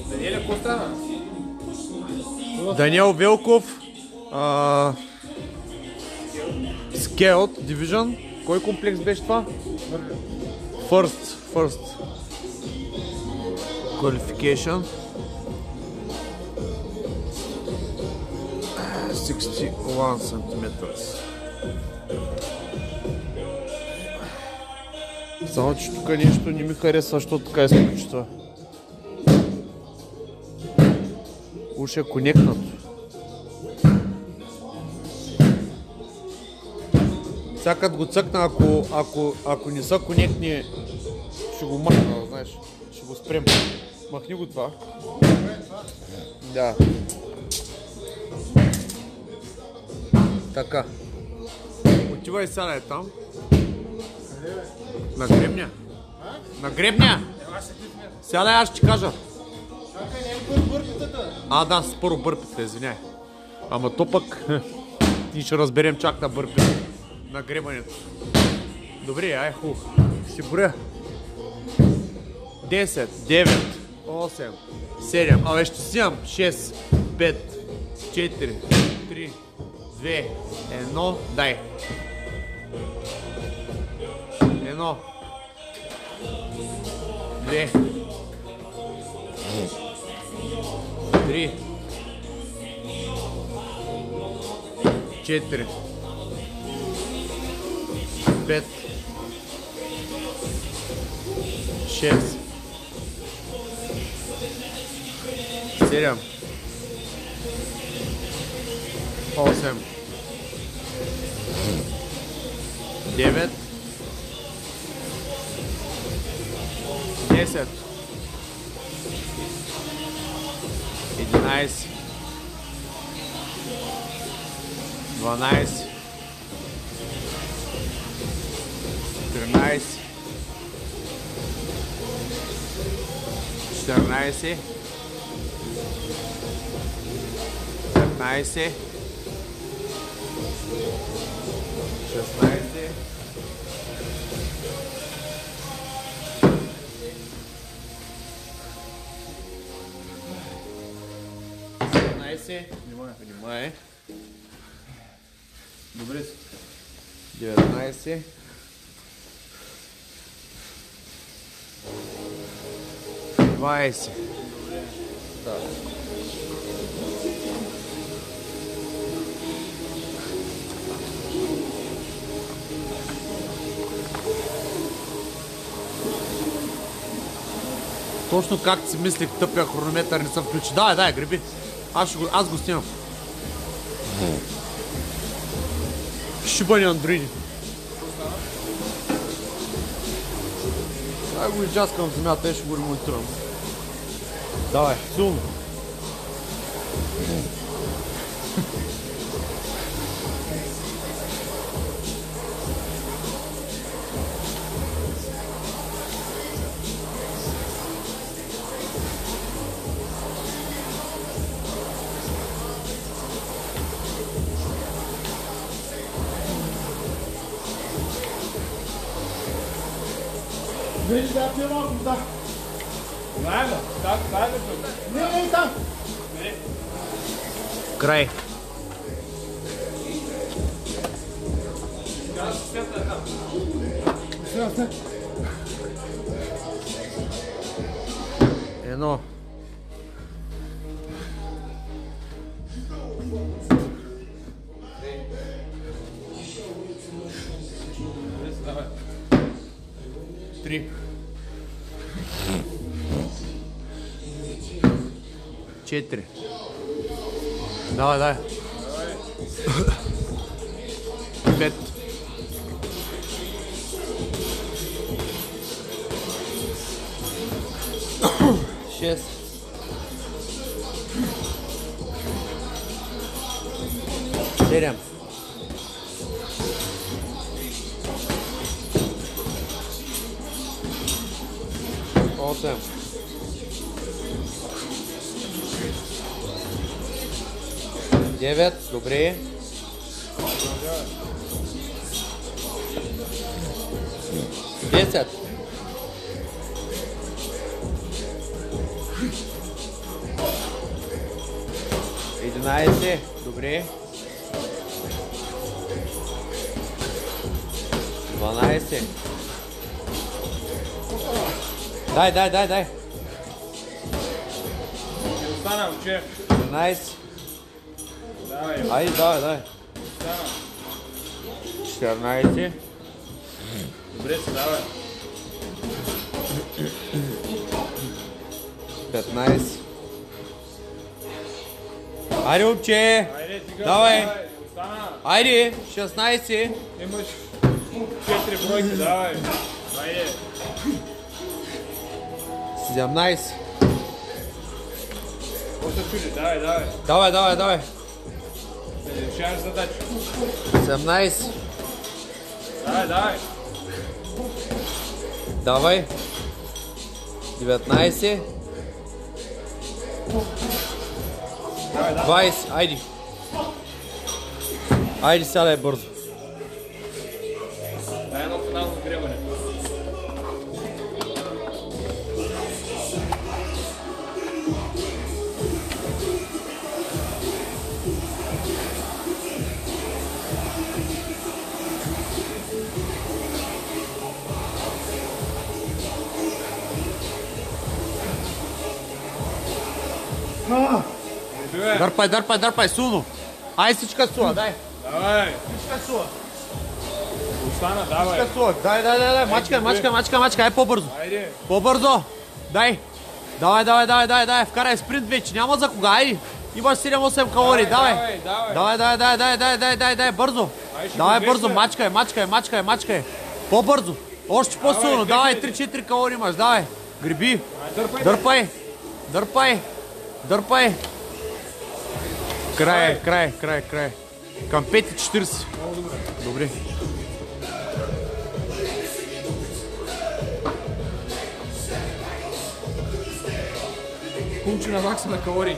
Даниеля, какво стана? Даниел Велков, Scaled Division. Кой комплекс беше това? First Qualification. 61 centimeters. Само че тук нещо не ми харесва, защото така изключва. Уж е конектнато. Сега като го цъкна, ако не са конектни, ще го махна, знаеш. Ще го спрем. Махни го това. Да. Така. Отивай сега е там. На гребня. На гребня! Сядай, аз ще ти кажа. Да, с първо бърпите, извиняй. Ама то пък ние ще разберем чак на бърпите. На гребането. Добре, ай хубаво. Ще боря. 10, 9, 8, 7, абе ще снимам 6, 5, 4, 3, 2, 1, дай. 1, 2, 3, 4, 5, 6, 7, 8, 9, 10, 11, 12, 13, 14, 15, 16, 17, внимай. Добре си. 19, 20. Да. Точно както си мислих, тъпия хронометър не се включи. Дай, греби. Аз го снимам. Шибани Андроиди. Дай го изджаскам в земята и ще го ремонтирам. Давай, силно. Vedi da più da. Guarda, dai. Не, там. Край. Едно. Три. 4. Давай. 5. 6. 7. 8. 9, добре. 10. 18. Добре. 12. Дай. Остана, момче. 13. Давай. Айде, давай. Остана. 14. Добре се, давай. 15. Айде, момче. Айде, сега. Давай. Остана. Айде, 16. Имаш 4 бройки, давай. Айде. 17. После чуди, давай. Давай. Не решаваш задача. 17. Давай. Давай. 19. 20. Айде. Айде, сядай бързо. Дай едно финално гребане. Дърпай, силно. Ай, всичка сула, дай. Давай. Всичка сула. Остана, давай. Всичка сула. Дай. Мачкай, по-бързо. Айде. По-бързо. Дай. Давай. Вкарай спринт вече. Няма за кога. Айде. Имаш 7-8 калории. Давай. Дай. Бързо. Давай бързо. Мачкай. По-бързо. Още по-силно. Давай. 3-4 калории имаш. Давай. Греби. Дърпай. Край. Към 5:40. Добре. Кумче на макса на калории.